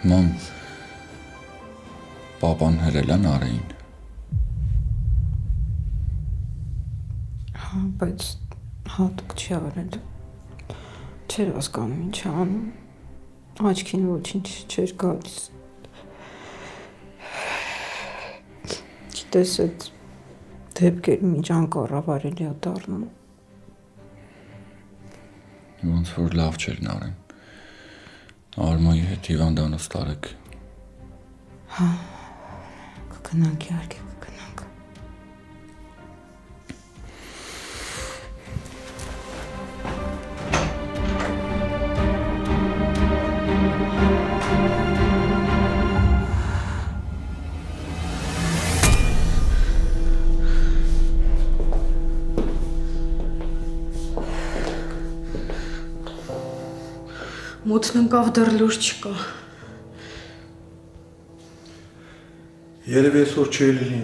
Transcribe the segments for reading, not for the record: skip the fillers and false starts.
Մամ, պապան հրել է Նարեին։ Հա, բայց հատուկ չի արել։ Չէր հասկանում ինչ անում։ Աչքին ոչինչ չէր գալիս։ Գիտես, այդ դեպքերի միջ անկառավարելի է դառնում։ Ոնց որ լավ չէր Նարեն։ Արմայի հետ հիվանդանոց տարեք։ Հա, կգնանք իհարկե կգնանք։ Մութն ընկավ, դեռ լուր չկա։ Երևի այսօր չի լինի։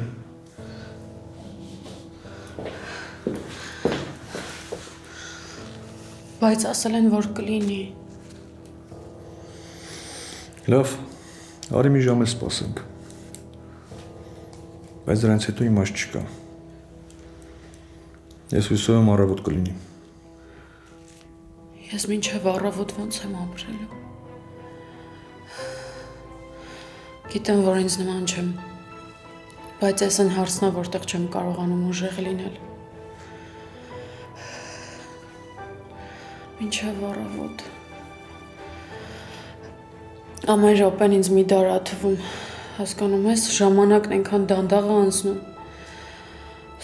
Բայց ասել են, որ կլինի։ Լավ, արի մի ժամ էլ սպասենք։ Բայց դրանից հետո իմաստ չկա։ Ես հույսով եմ առավոտ կլինի։ Ես մինչև առավոտ ոնց եմ ապրելու։ Գիտեմ, որ ինձ նման չեմ, բայց այս են հարցնա, որտեղ չեմ կարողանում ուժեղ լինել։ Մինչև առավոտ։ Ամեն րոպեն ինձ մի դար ա թվում, հասկանում ես, ժամանակն այնքան դանդաղ ա անցնում։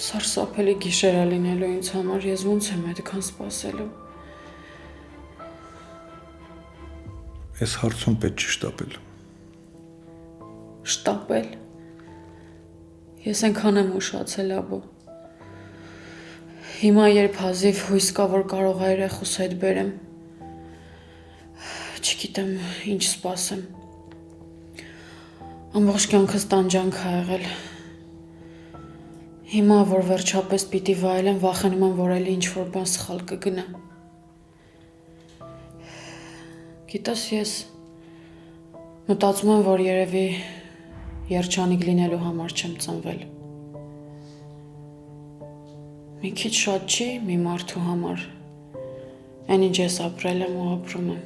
Սարսափելի գիշեր ա լինելու ինձ համար, ես ոնց եմ այդքան սպասելու։ Այս հարցում պետք չի շտապել։ Շտապել։ Ես այնքան եմ ուշացել, աբո։ Հիմա երբ հազիվ հույս կա, որ կարող ա երեխուս հետ բերեմ, չգիտեմ ինչ սպասեմ։ Ամբողջ կյանքս տանջանք ա եղել։ Հիմա, որ վերջապես պիտի վայելեմ, վախենում եմ, որ էլի ինչ-որ բան սխալ կգնա։ Գիտես, ես մտածում եմ, որ երևի երջանիկ լինելու համար չեմ ծնվել։ Մի քիչ շատ չի մի մարդու համար, այն ինչ ես ապրել եմ ու ապրում եմ։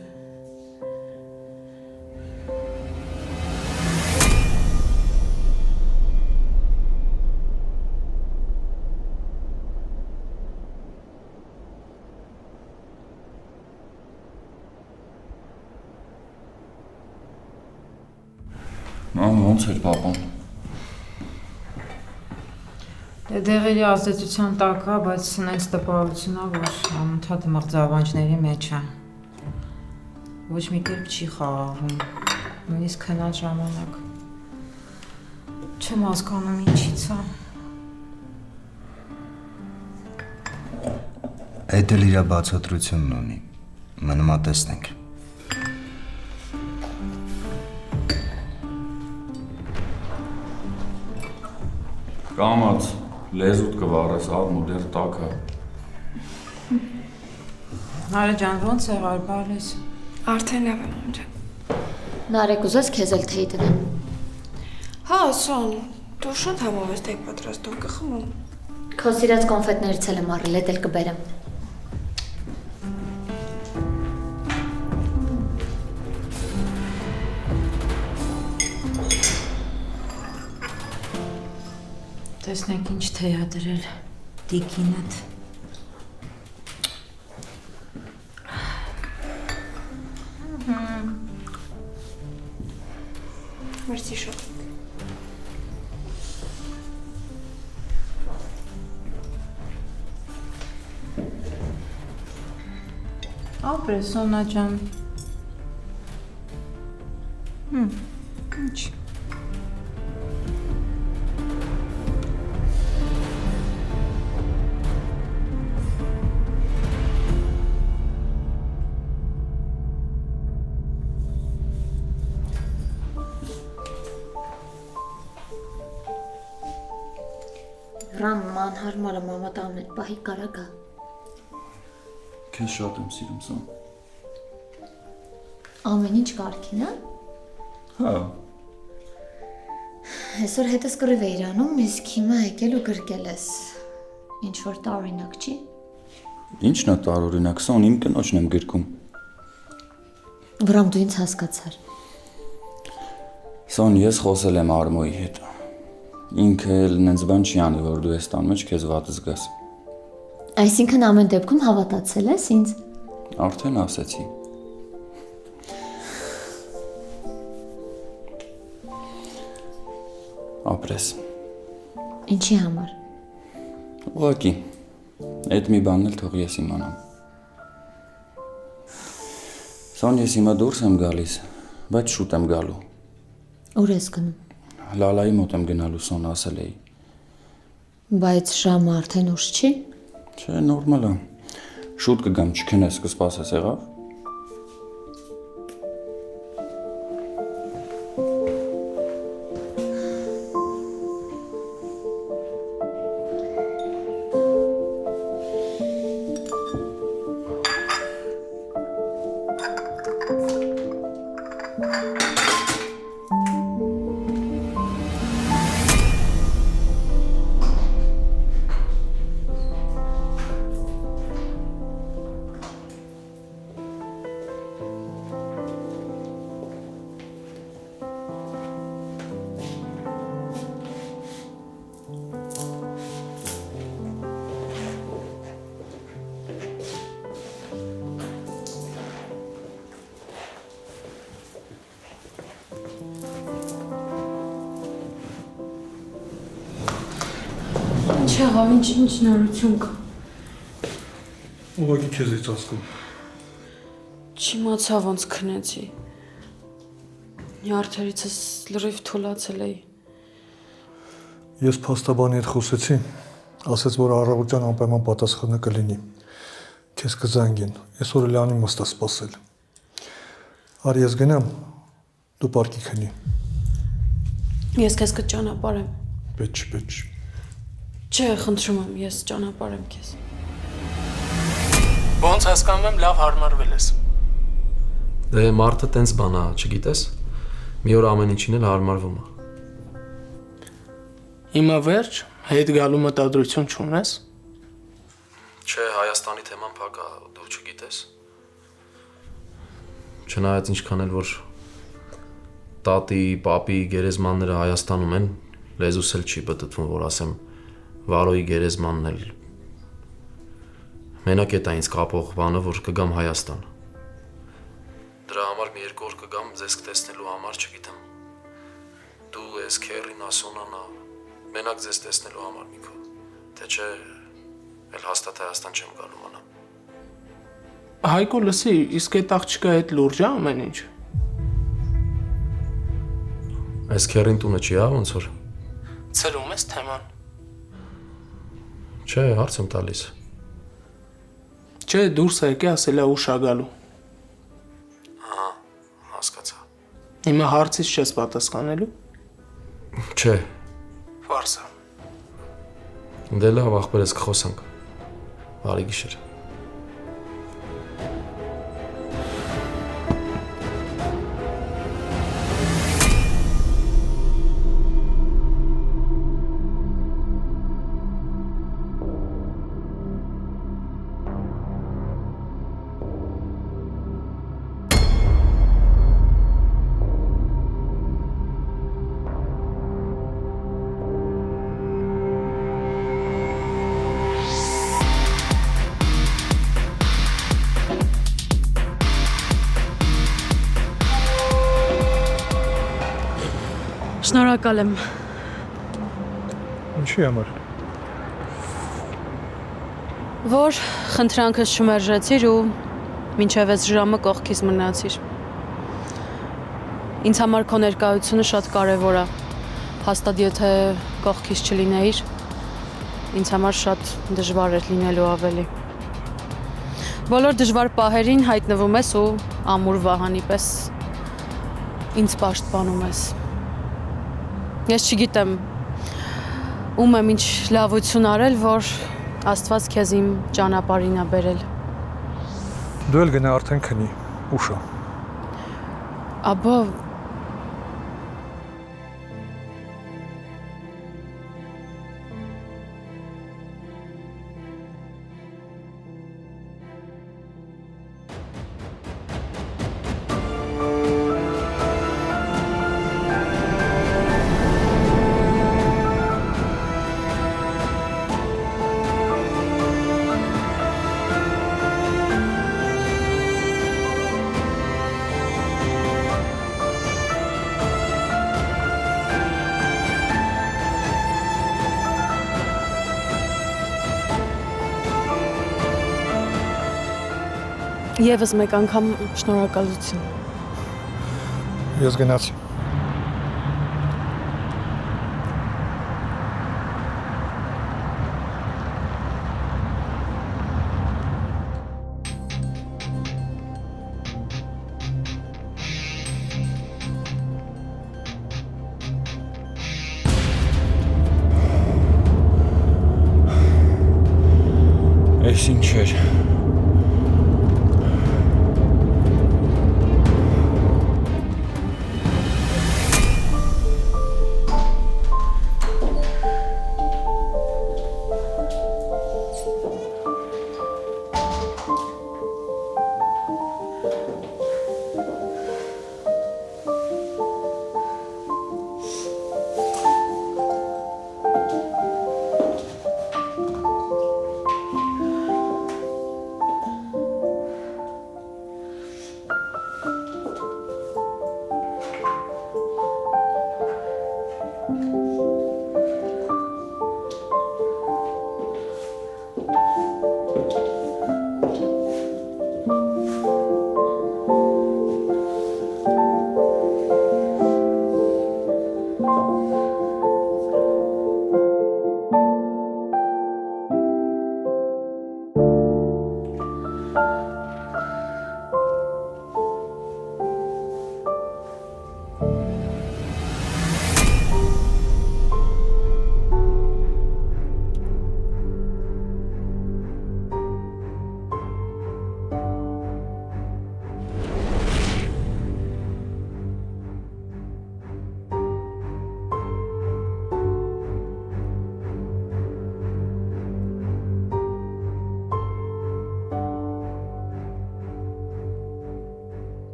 Մամ, ոնց էր պապան։ Դեղերի ազդեցության տակ է, բայց սնենց տպավորություն է, որ անընդհատ մղձավանջների մեջ է։ Ոչ մի կերպ չի խաղաղում, նույնիսկ քնած ժամանակ։ Չեմ հասկանում ինչից է։ Այդ էլ իր բացատրությունն ունի։ Մնում ա տեսնենք։ Կամաց, լեզուտ կվառես, աղմու դեր տակը։ Նարե ջան, ոնց եղար, բարես։ Արդեն լավ եմ ջան։ Նարեկ ուզես քեզ էլ թեյ դնեմ։ Հա, Սոն, դու շատ համով ես թեյ պատրաստում, կխմում։ Քո սիրած կոնֆետներից էլ եմ առել, էդ էլ կբերեմ։ Տեսնենք ինչ թեյ ա դրել տիկինդ։ Մերսի շատ։ Ապրես, Սոնա ջան։ Ինչ։ Ռամ մանհարմարը մամա տանն էլ պահի կարագա։ Քեզ շատ եմ սիրում, Սոն։ Ամեն ինչ կարգին է։ Հա, Այսօր հետս կռիվ էիր անում, իսկ հիմա եկել ու գրկել ես։ Ինչ որ տարօրինակ չի։ ինչն է տարօրինակ, Սոն, իմ կնոջն եմ գրքում։ Վրամ դու ինձ հասկացար։ Սոն, ես խոսել եմ Արմոյի հետ։ Ինքը էլ նենց բան չի անի, որ դու ես տան մեջ քեզ վատ զգաս։ Այսինքն ամեն դեպքում հավատացել ես ինձ։ Արդեն ասեցի։ Ապրես։ Ինչի համար։ Ուղղակի, այդ մի բանն էլ թող ես իմանամ։ Սոն, ես հիմա դուրս եմ գալիս, բայց շուտ եմ գալու։ Ուր ես գնում։ Լալայի մոտ եմ գնալու, Սոն, ասել էի։ Բայց ժամը արդեն ուշ չի։ Չէ, նորմալ է։ Շուտ կգամ, չքնես, կսպասես, եղավ։ Չէ, հա, ինչ նորություն կա։ Ուղղակի քեզ էի ծածկում։ Չիմացա ոնց քնեցի։ Նյարդերիցս լրիվ թուլացել էի։ Ես փաստաբանի հետ խոսեցի, ասաց, որ առավոտյան անպայման պատասխանը կլինի։ Քեզ կզանգեն, այսօր էլ անի մստա սպասել։ Արի ես գնամ, դու պարկի քնի։ Ես քեզ կճանապարհեմ։ Պետք չի։ Չէ, խնդրում եմ, ես ճանապարհեմ քեզ։ Ոնց հասկանում եմ, լավ հարմարվել ես։ Դե մարդը տենց բան է, չգիտես։ Մի օր ամեն ինչին էլ հարմարվում է։ Հիմա վերջ, հետ գալու մտադրություն չունես։ Չէ, Հայաստանի թեման փակ է, դու չգիտես։ Չնայած ինչքան էլ որ տատի, պապի գերեզմանները Հայաստանում են, լեզուս էլ չի պտտվում, որ ասեմ Վարոյի գերեզմանն էլ մենակ է ինձ կապող բանը, որ կգամ Հայաստան։ Դրա համար մի երկու օր կգամ ձեզ կտեսնելու համար, չգիտեմ։ Դու ես քերին ասոնանա, մենակ ձեզ տեսնելու համար միքո։ Թե չէ, էլ հաստատ Հայաստան չեմ գալու մանա։ Հայկո լսի, իսկ այդ աղջիկա հետ լուրջ է ամեն ինչ։ Այս քերին տունը չի, հա, ոնց որ։ Ցրում ես թեման։ Չէ, հարց եմ տալիս։ Չէ, դուրս եկե ասել է ուշ ա գալու։ Հա, հասկացա։ Հիմա հարցից չես պատասխանելու։ Չէ, Ֆարսա։ դե լավ, ախպերս կխոսանք։ Բարի գիշեր։ Շնորհակալ եմ։ Ինչի համար։ Որ խնդրանքս չմերժեցիր ու մինչև այս ժամը կողքից մնացիր։ Ինձ համար քո ներկայությունը շատ կարևոր է։ Հաստատ եթե կողքից չլինեիր, ինձ համար շատ դժվար էր լինելու ավելի։ Բոլոր դժվար պահերին հայտնվում ես ու ամուր վահանի պես ինձ պաշտպանում ես։ Ես չգիտեմ ում եմ ինչ լավություն արել, որ Աստված քեզ իմ ճանապարհին է բերել։ Դու էլ գնա արդեն քնի, ուշ է։ Աբա Եվս մեկ անգամ շնորհակալություն։ Ես գնացի։ Էս ինչ էր։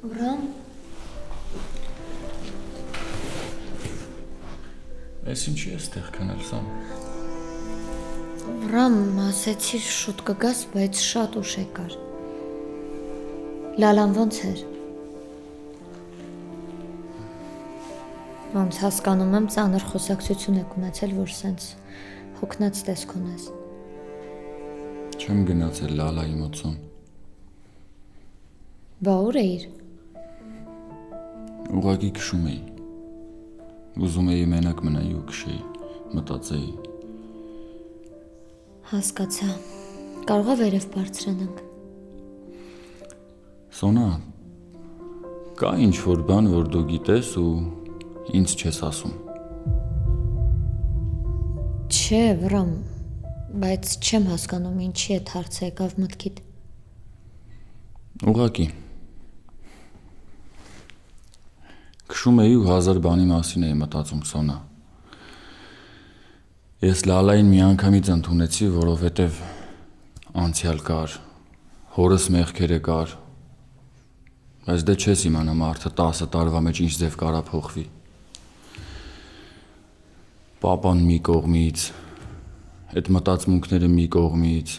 Վրամ, Էս ինչի է ստեղ քնել սամ։ Վրամ, ասեցիր շուտ կգաս, բայց շատ ուշ եկար։ Լալան ոնց էր։ Ոնց հասկանում եմ, ծանր խոսակցություն եք ունեցել, որ սենց հոգնած տեսք ունես։ Չեմ գնացել Լալայի մոծում։ Բա ուր էիր։ Ուղղակի քշում էի։ Ուզում էի մենակ մնայի ու քշեի, մտածեի։ Հասկացա։ Կարող է վերև բարձրանանք։ Սոնա, կա ինչ-որ բան, որ դու գիտես ու ինձ չես ասում։ Չէ, Վրամ, բայց չեմ հասկանում ինչի այդ հարցը եկավ մտքիդ։ Ուղղակի։ Քշում էի ու հազար բանի մասին էի մտածում, Սոնա։ Ես Լալային մի անգամից ընդունեցի, որովհետև անցյալ կար, հորս մեղքերը կար, բայց դե չես իմանա մարդը 10 տարվա մեջ ինչ ձև կարա փոխվի։ Պապան մի կողմից, այդ մտածմունքները մի կողմից,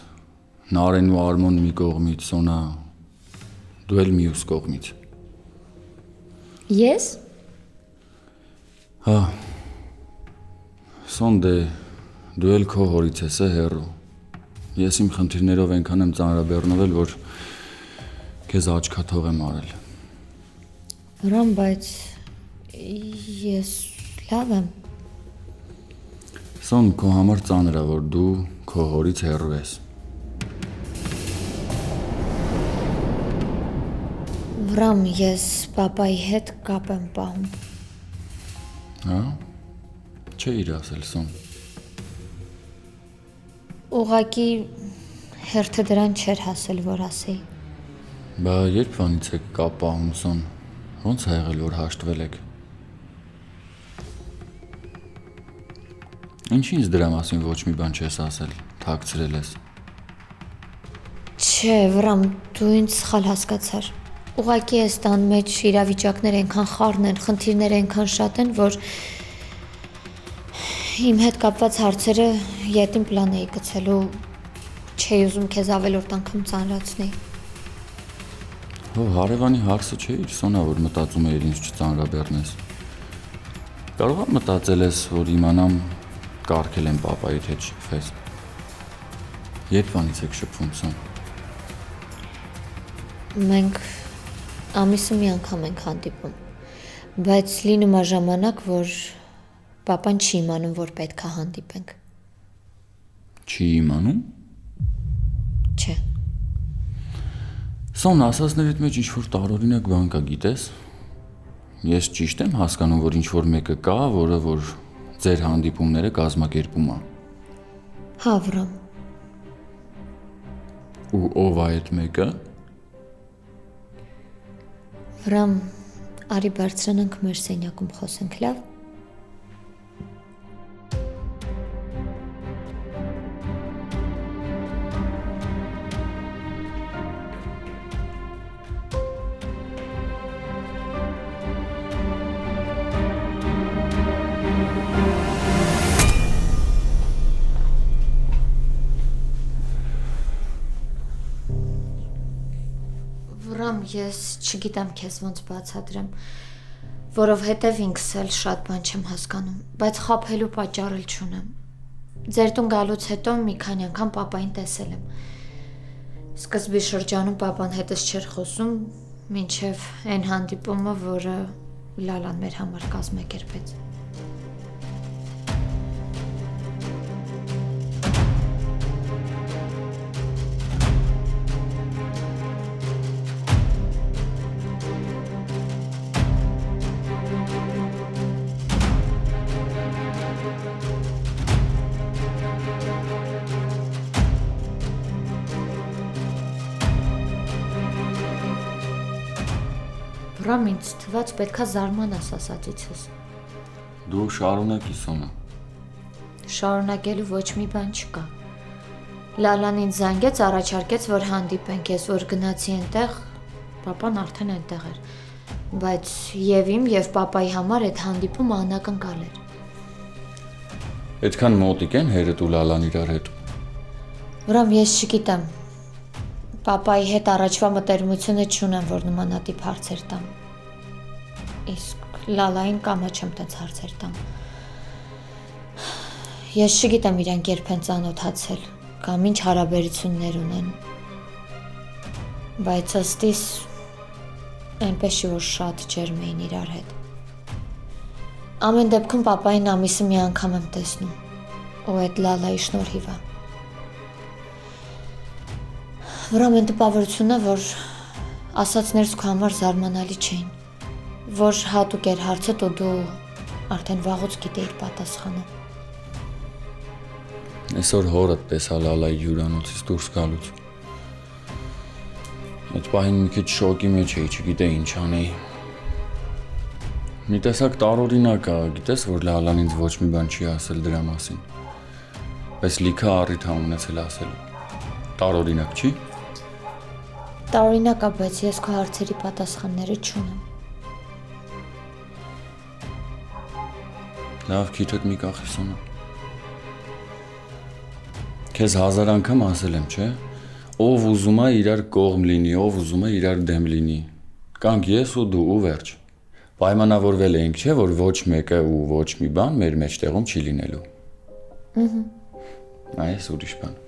Նարեն ու Արմոն մի կողմից, Սոնա, դու էլ մյուս կողմից։ Ես։ Հա։ Սոն դե դու էլ քո հորից ես հեռու։ Ես իմ խնդիրներով այնքան եմ ծանրաբեռնվել, որ քեզ աչքաթող եմ արել։ Վրամ, բայց ես լավ եմ։ Սոն քո համար ծանր է, որ դու քո հորից հեռու ես։ Վրամ, ես պապայի հետ կապ եմ պահում։ Հա։ Չէ իր ասել Սոն։ Ուղղակի հերթը դրան չէր հասել, որ ասեի։ Բա երբ վանից եք կապ պահում Սոն։ Ոնց ա եղել որ հաշտվել եք։ Ինչի ինձ դրա մասին ոչ մի բան չես ասել, թաքցրել ես։ Չէ, Վրամ, դու ինձ սխալ հասկացար։ Ուղղակի այս տան մեջ իրավիճակներ այնքան խառն են, խնդիրներ այնքան շատ են, որ իմ հետ կապված հարցերը ետին պլան էի գցել ու չէի ուզում քեզ ավելորդ անգամ ծանրացնեի։ Հո հարևանի հարցը չէ իր Սոնա, որ մտածում էիր ինձ չծանրաբեռնես։ Կարող եմ մտածել ես, որ իմանամ կարգել եմ պապայիդ հետ շփվես։ Երբ վանից եք շփվում Սոն։ Մենք ամիսը մի անգամ ենք հանդիպում, բայց լինում է ժամանակ, որ պապան չի իմանում, որ պետք է հանդիպենք։ Չի իմանում։ Չէ։ Սոն, ասածներիդ մեջ ինչ-որ տարօրինակ բան կա, գիտես։ Ես ճիշտ եմ հասկանում, որ ինչ-որ մեկը կա, որը որ ձեր հանդիպումները կազմակերպում է։ Հա, Վրամ։ Ու ով է այդ մեկը։ Վրամ, արի բարձրանանք մեր սենյակում խոսենք, լավ։ Վրամ, ես չգիտեմ քեզ ոնց բացատրեմ, որովհետև ինքս էլ շատ բան չեմ հասկանում, բայց խաբելու պատճառ էլ չունեմ։ Ձեր տուն գալուց հետո մի քանի անգամ պապային տեսել եմ։ Սկզբի շրջանում պապան հետս չէր խոսում, մինչև այն հանդիպումը, որը Լալան մեր համար կազմակերպեց։ Վրամ, ինձ թվաց պետքա զարմանաս ասածիցս։ Դու շարունակի Սոնա։ Շարունակելու ոչ մի բան չկա։ Լալան ինձ զանգեց, առաջարկեց, որ հանդիպենք, ես որ գնացի այնտեղ, պապան արդեն այնտեղ էր, բայց եւ իմ եւ պապայի համար այդ հանդիպումը անակնկալ էր։ Այդքան մոտիկ են հերդ ու Լալան իրար հետ։ Վրամ, ես չգիտեմ։ Պապայի հետ առաջվա մտերմությունը չունեմ, որ նմանատիպ հարցեր տամ։ Իսկ Լալային կամա չեմ տենց հարցեր տամ։ Ես չգիտեմ իրանք երբ են ծանոթացել, կամ ինչ հարաբերություններ ունեն։ Բայց ըստիս այնպես չի, որ շատ ջերմ էին իրար հետ։ Ամեն դեպքում պապային ամիսը մի անգամ եմ տեսնում, ու այդ Լալայի շնորհիվ է։ Վրամ, այն տպավորությունն է, որ ասածներս քո համար զարմանալի չէին, որ հատուկ էր հարցդ ու դու արդեն վաղուց գիտեիր պատասխանը։ Այսօր հորդ տեսա Լալայի հյուրանոցից դուրս գալուց։ Այդ պահին մի քիչ շոկի մեջ էի, չգիտեի ինչ անեի։ Մի տեսակ տարօրինակ է, գիտես, որ Լալան ինձ ոչ մի բան չի ասել դրա մասին։ Բայց լիքը առիթ ա ունեցել ասելու։ Տարօրինակ չի։ Տարօրինակ է, բայց ես քո հարցերի պատասխանները չունեմ։ Լավ, քիչդ մի կախի Սոնա։ Քեզ 1000 անգամ ասել եմ, չէ՞։ Ով ուզում է իրար կողմ լինի, ով ուզում է իրար դեմ լինի։ Կանք ես ու դու ու վերջ։ Պայմանավորվել էինք, չէ՞, որ ոչ մեկը ու ոչ մի բան մեր մեջտեղում չի լինելու։ Այս ուրիշ բան։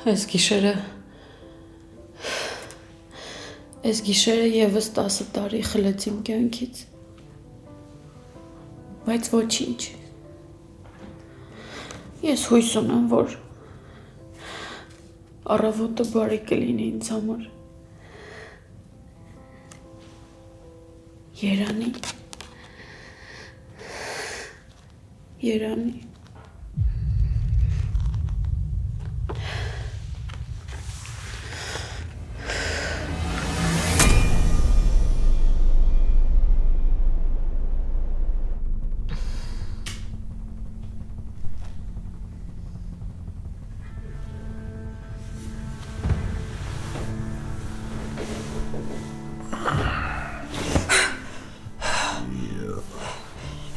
Այս գիշերը եւս 10 տարի խլեց իմ կյանքից։ Բայց ոչինչ։ Ես հույս ունեմ, որ առավոտը բարի կլինի ինձ համար։ Երանի։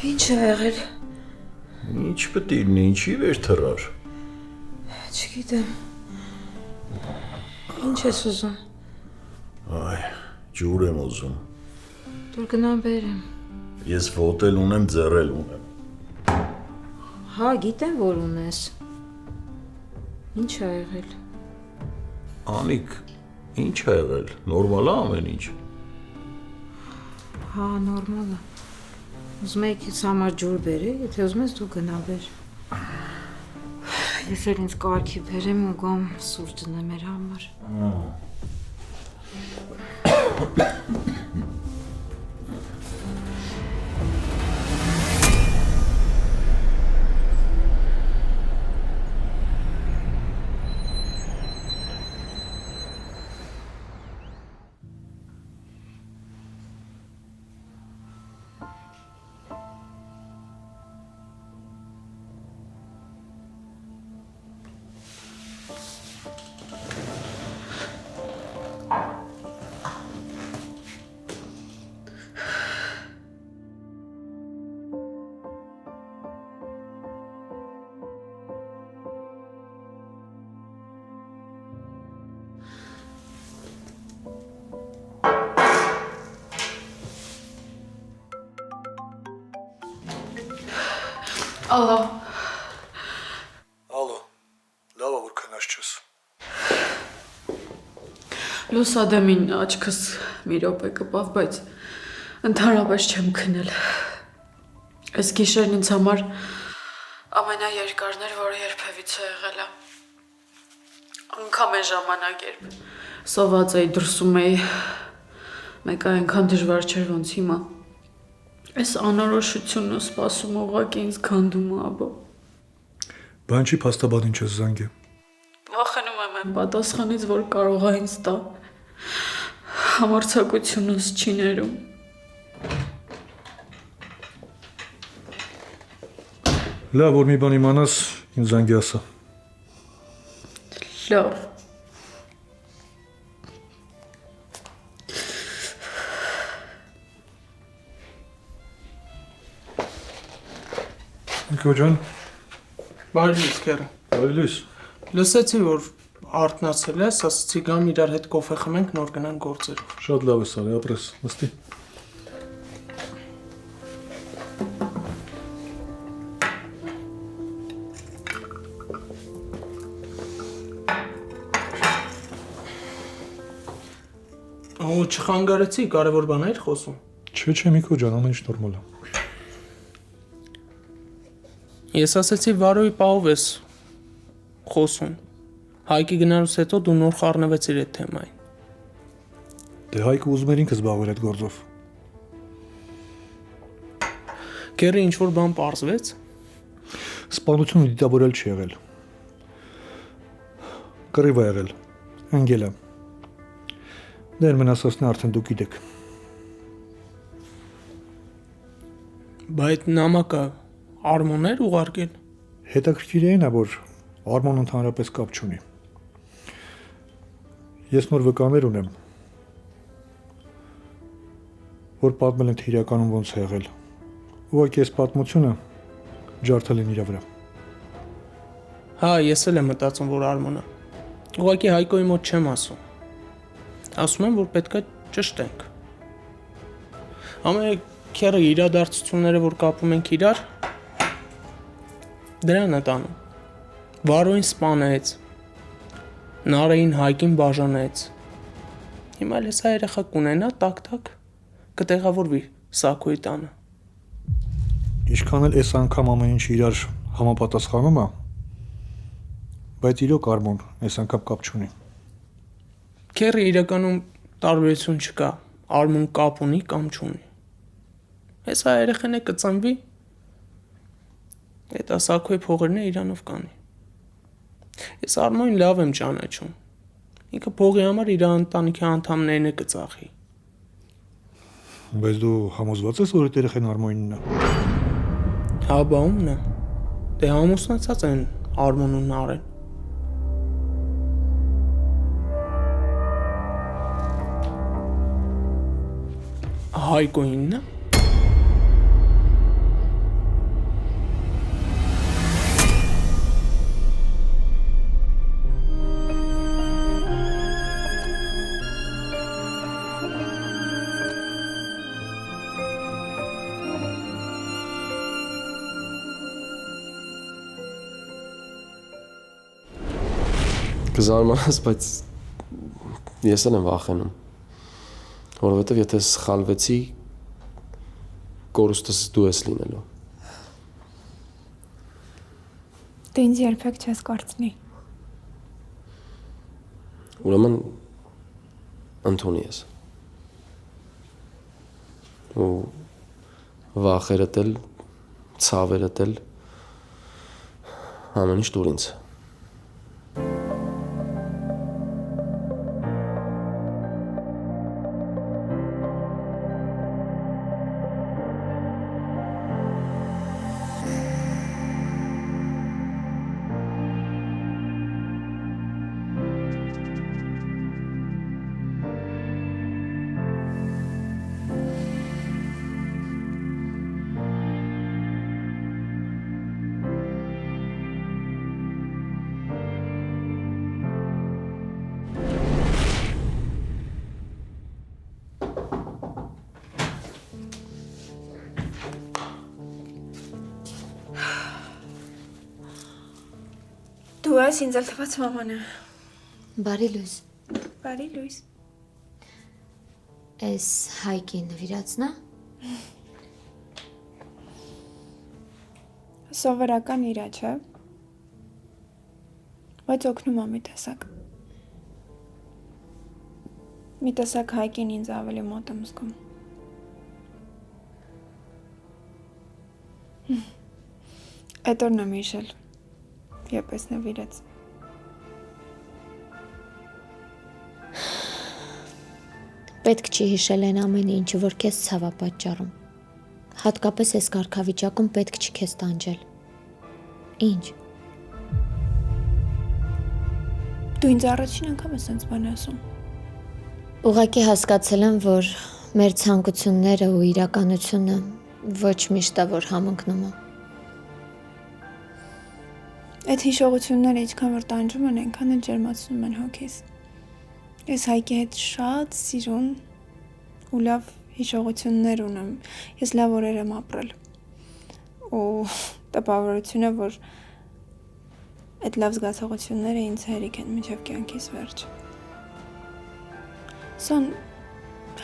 Ինչ է եղել։ Ինչ պետք է լինի, ինչի վեր թռար։ Չգիտեմ։ Ինչ ես ուզում։ Այ, ջուր եմ ուզում։ Դուր գնամ բերեմ։ Ես ոտել ունեմ, ձեռել ունեմ։ Հա, գիտեմ, որ ունես։ Ինչ է եղել։ Անիկ, ինչ է եղել, նորմալ է ամեն ինչ։ Հա, նորմալ է։ Ուզում եք ինձ համար ջուր բերել, եթե ուզում ես դու գնա բեր։ Ես էլ ինձ կարգի բերեմ ու գամ սուրճ դնեմ մեր համար։ Ալո։ Ալո, լավ է որ քնած չես։ Լուսադեմին աչքս մի րոպե կպավ, բայց ընդհանրապես չեմ քնել։ Այս գիշերն ինձ համար ամենաերկարն էր, որը երբևիցե եղել է։ Անգամ այն ժամանակ, երբ սոված էի, դրսում էի, մեկ այնքան դժվար չէր ոնց հիմա։ Այս անորոշությունն ու սպասումը ուղղակի ինձ քանդում է, աբո։ Բան չի փաստաբանին չես զանգե։ Վախենում եմ այն պատասխանից, որ կարող է ինձ տա։ Համարձակությունս չի ներում։ Լավ, որ մի բան իմանաս, ինձ զանգի ասա։ Լավ։ Նիկո ջան, Բարի լույս, քեռը։ բարի լույս։ Լսեցի, որ արթնացել ես, ասացի գամ իրար հետ կոֆե խմենք, նոր գնանք գործերով։ Շատ լավ ես արի, ապրես, նստի։ Ու չխանգարեցի, կարևոր բան էր խոսում։ Չէ, Նիկո ջան, ամեն ինչ նորմալ է։ Ես ասացի Վարոյի պահով ես խոսում։ Հայկի գնալուց հետո դու նոր խառնվեցիր այդ թեմային։ Դե Հայկը ուզում էր ինքը զբաղվել այդ գործով։ Քեռը ինչ որ բան պարզվեց։ Սպանությունը դիտավորել չի եղել։ Կռիվ է եղել։ Անգելա։ Դեր մնացածն արդեն դուք գիտեք։ Բայց նամակը Արմոներ ուղարկել։ Հետաքրքիր է նա, որ Արմոնը ընդհանրապես կապ չունի։ Ես նոր վկաներ ունեմ, որ պատմել են թե իրականում ոնց է եղել։ Ուղղակի այս պատմությունը ջարդել են իր վրա։ Հա, ես էլ եմ մտածում, որ Արմոնը։ Ուղղակի Հայկոյի մոտ չեմ ասում։ Ասում եմ, որ պետք է ճշտենք։ Ամեն քեռը իրադարձությունները, որ կապում ենք իրար, դրան է տանում։ Վարոյին սպանեց։ Նարեին Հայկին բաժանեց։ Հիմա էլ հեսա երեխա կունենա, տակ-տակ կտեղավորվի Սաքոյի տանը։ Ինչքան էլ այս անգամ ամեն ինչ իրար համապատասխանում է, բայց իրոք Արմոն այս անգամ կապ չունի։ Քերի իրականում տարբերություն չկա, Արմոն կապ ունի կամ չունի։ Հեսա երեխան է կծնվի, այդ Սաքոյի փողերն է իրանով կանի։ Ես Արմոնին լավ եմ ճանաչում։ Ինքը փողի համար իր ընտանիքի անդամներն է կծախի։ Բայց դու համոզված ես, որ այդ երեխան Արմոնինն է։ Հա, բա ումն է։ Դե ամուսնացած են Արմոնն ու Նարեն։ Հայկոինն է։ Կզարմանաս, բայց ես էլ եմ վախենում, որովհետև եթե սխալվեցի, կորուստս դու ես լինելու։ Դու ինձ երբեք չես կորցնի։ Ուրեմն ընդունի ես։ Ու վախերդ էլ, ցավերդ էլ ամեն ինչ դուր ինձ։ Դու ես ինձ էլ թվաց մամանը։ Բարի լույս։ Բարի լույս։ Էս Հայկի նվիրածն է։ Սովորական իրա չէ։ Բայց օգնում է մի տեսակ։ Մի տեսակ Հայկին ինձ ավելի մոտ եմ զգում։ Այդ օրն եմ հիշել։ Երբ ես նվիրեց։ Պետք չի հիշել այն ամեն ինչը, որ քեզ ցավ է պատճառում։ Հատկապես այս կարգավիճակում պետք չի քեզ տանջել։ Ինչ։ Դու ինձ առաջին անգամ ես ինձ բան ասում։ Ուղղակի հասկացել եմ, որ մեր ցանկությունները ու իրականությունը ոչ միշտ է որ համընկնում է։ Այդ հիշողությունները ինչքան որ տանջում են, այնքան էլ ջերմացնում են հոգիս։ Ես Հայկի հետ շատ սիրուն ու լավ հիշողություններ ունեմ։ Ես լավ օրեր եմ ապրել։ Ու տպավորությունը, որ այդ լավ զգացողությունները ինձ հերիք են մինչև կյանքիս վերջ։ Սոն,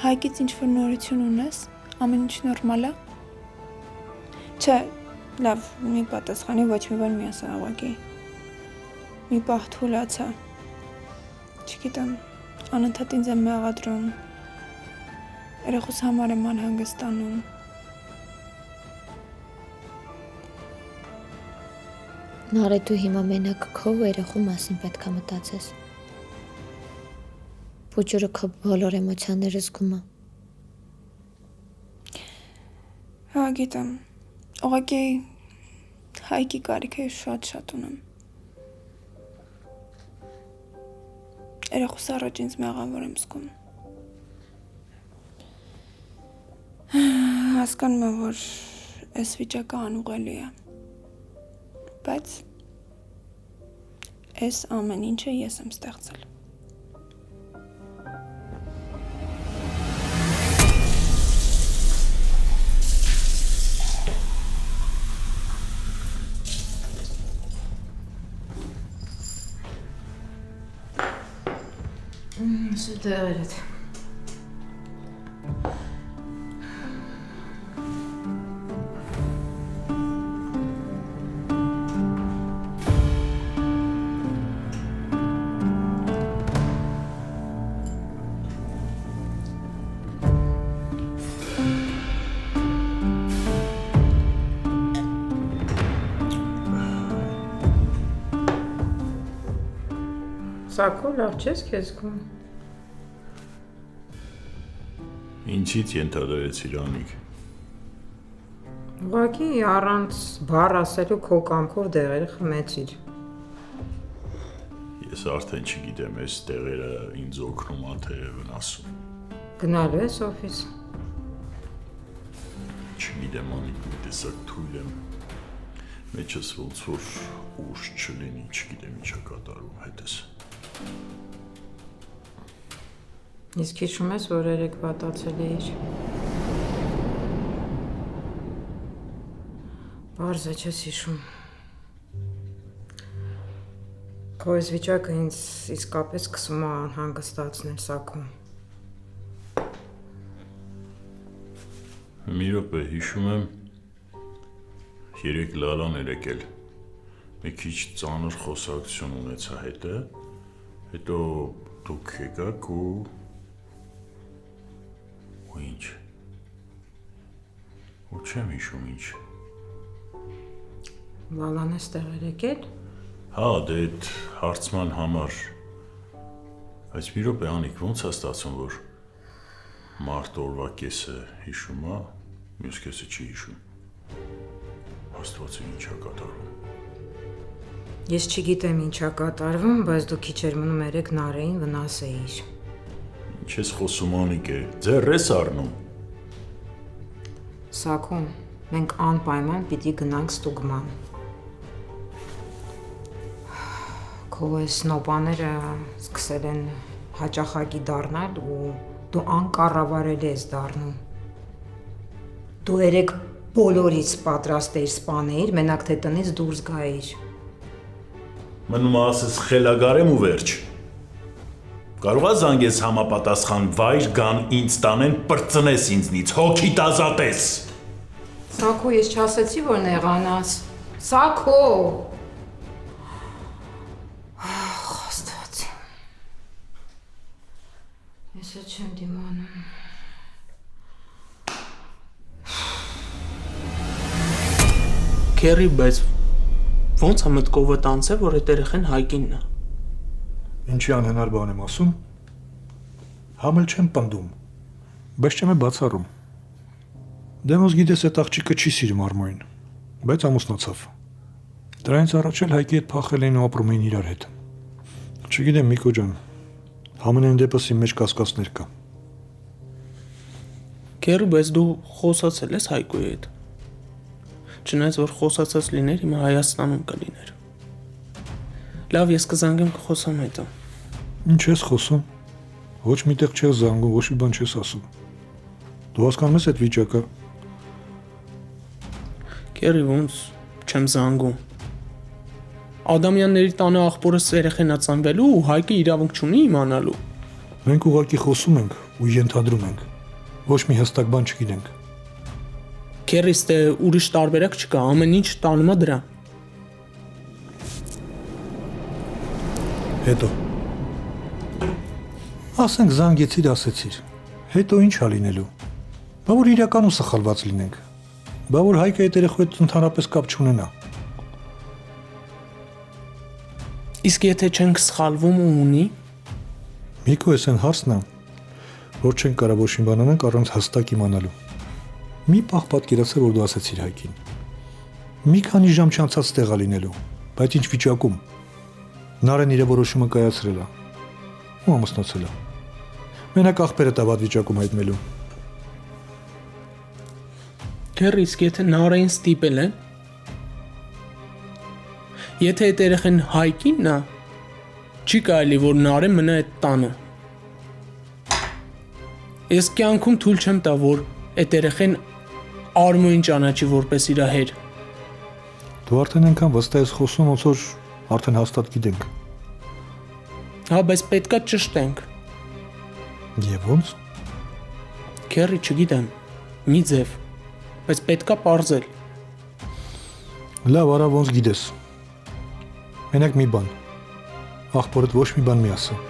Հայկից ինչ-որ նորություն ունես, ամեն ինչ նորմալ է։ Չէ, լավ, մի պատասխանի ոչ մի բան մի ասա ուղղակի։ Մի պահ թուլացա։ Չգիտեմ, անընդհատ ինձ եմ մեղադրում։ Երեխուս համար եմ անհանգստանում։ Նարե, դու հիմա մենակ քո ու երեխու մասին պետք է մտածես։ Փոճուրը քո բոլոր էմոցիաները զգում է։ Հա, գիտեմ։ Ուղղակի Հայկի կարիքը շատ ունեմ։ Երեխուս առաջ ինձ մեղավոր եմ զգում։ Հասկանում եմ, որ այս վիճակը անուղղելի է։ Բայց այս ամեն ինչը ես եմ ստեղծել։ Սա դերերդ։ Սակո լավ չես քեզ գում։ Ինչից ենթադրեցիր Անիկ։ Ուղղակի առանց բառ ասելու քո կամքով դեղերը խմեցիր։ Ես արդեն չգիտեմ, այս տեղերը ինձ օգնում ա թե վնասում։ Գնալու ես օֆիս։ Չգիտեմ Անիկ, մի տեսակ թույլ եմ։ Մեջս ոնց որ ուշ չլինի, չգիտեմ ինչա կատարում հետս։ Իսկ հիշում ես, որ երեք վատացել էիր։ Պարզ է չես հիշում։ Քո այս վիճակը ինձ իսկապես սկսում է անհանգստացնել, Սակո։ Մի րոպե հիշում եմ, երեք Լալան էր եկել։ Մի քիչ ծանր խոսակցություն ունեցա հետը, հետո դուք եկաք ու ինչ։ Ու չեմ հիշում ինչ։ Լալան է ստեղ էր եկել։ Հա, դե այդ հարցման համար։ Բայց մի րոպե Անիկ, ոնց է ստացվում, որ մարդ օրվա կեսը հիշում է, մյուս կեսը չի հիշում։ Աստվածը ինչա կատարվում։ Ես չգիտեմ ինչա կատարվում, բայց դու քիչ էր մնում երեք Նարեին վնասեիր։ Ինչ ես խոսում Անիկ է, ձեր ես առնում։ Սակո, մենք անպայման պիտի գնանք ստուգման։ Քո այս նոպաները սկսել են հաճախակի դառնալ ու դու անկառավարելի ես դառնում։ Դու երեք բոլորից պատրաստ էիր սպանել, մենակ թե տնից դուրս գայիր։ Մնում ասես խելագարեմ ու վերջ։ Կարող է զանգես համապատասխան վայր գան ինձ տանեն պրծնես ինձնից, հոգիդ ազատես։ Սակո, ես չասեցի, որ նեղանաս։ Սակո։ Աստված։ Ես չեմ դիմանում։ Քերի, բայց ոնց է մտքովդ անցել, որ այդ երեխեն Հայկինն է։ Ինչի անհնար բան եմ ասում։ Համել չեմ պնդում, բայց չեմ բացառում։ Դեմոս գիտես այդ աղջիկը չի սիրում Արմոյին, բայց ամուսնացավ։ Դրանից առաջ էլ Հայկի հետ փախել էին ու ապրում էին իրար հետ։ Չգիտեմ Միկո ջան, համենայն դեպս իմ մեջ կասկածներ կա։ Քերի, բայց դու խոսացել ես Հայկոյի հետ։ Չնայած որ խոսացած լիներ, հիմա Հայաստանում կլիներ։ Լավ, ես կզանգեմ կխոսամ հետո։ Ինչ ես խոսում։ Ոչ միտեղ չես զանգում, ոչ մի բան չես ասում։ Դու հասկանում ես այդ վիճակը։ Քերի, ոնց չեմ զանգում։ Ադամյանների տանը աղբորս երեխենա ծնվելու ու Հայկը իրավունք չունի իմանալու։ Մենք ուղղակի խոսում ենք ու ենթադրում ենք։ Ոչ մի հստակ բան չգիտենք։ Քերիս դե ուրիշ տարբերակ չկա, ամեն ինչ տանում է դրան։ Հետո։ Ասենք զանգեցիր, ասեցիր։ Հետո ինչ ա լինելու։ Բա որ իրականում սխալված լինենք։ Բա որ Հայկը այդ երեխու հետ ընդհանրապես կապ չունենա։ Իսկ եթե չենք սխալվում ու ունի։ Միկո, էս այն հարցն է, որ չենք կարող ոչ մի բան անենք առանց հստակ իմանալու։ Մի պահ պատկերացրու, որ դու ասացիր Հայկին։ Մի քանի ժամ չանցած տեղ ա լինելու, բայց ինչ վիճակում։ Նարեն իր որոշումը կայացրել է։ Ու ամուսնացել է։ Մենակ աղբերը տա վատ վիճակում հայտնելու։ Քերի, իսկ եթե Նարային ստիպել են։ Եթե այդ երեխեն Հայկինն է, չի կարելի որ Նարեն մնա այդ տանը։ Ես կյանքում թույլ չեմ տա, որ այդ երեխեն Արմոյին ճանաչի որպես իր հեր։ Դու արդեն այնքան վստահ ես խոսում, ոնց որ արդեն հաստատ գիտենք։ Հա, բայց պետքա ճշտենք։ Եվ ոնց։ Քերի չգիտեմ, մի ձև, բայց պետքա parzել։ Լավ, արա ոնց գիտես։ Մենակ մի բան։ Աղբորդ ոչ մի բան մի ասա։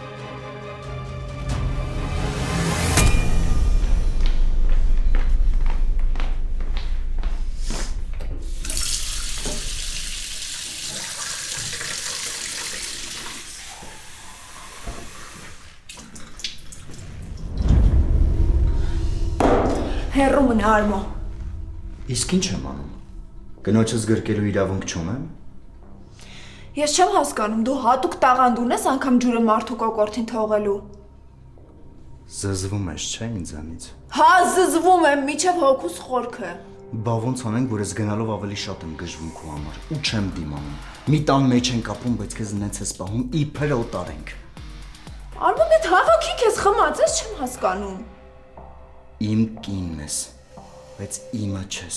Հերրու մնա Արմո։ Իսկ ինչ եմ անում։ Կնոջս գրկելու իրավունք չունեմ։ Ես չեմ հասկանում, դու հատուկ տաղանդ ունես անգամ ջուրը մարդու կոկորտին թողելու։ Զզվում ես, չէ՞ ինձանից։ Հա, զզվում եմ, միջև հոգուս խորքը։ Բա ոնց անենք, որ ես գնալով ավելի շատ եմ գժվում քո համար ու չեմ դիմանում։ Մի տան մեջ ենք ապրում, բայց քեզ նենց ես պահում, իբր օտար ենք։ Արմո, այդ հավաքի քեզ խմած ես, չեմ հասկանում։ Իմ կինն ես, բայց իմը չես։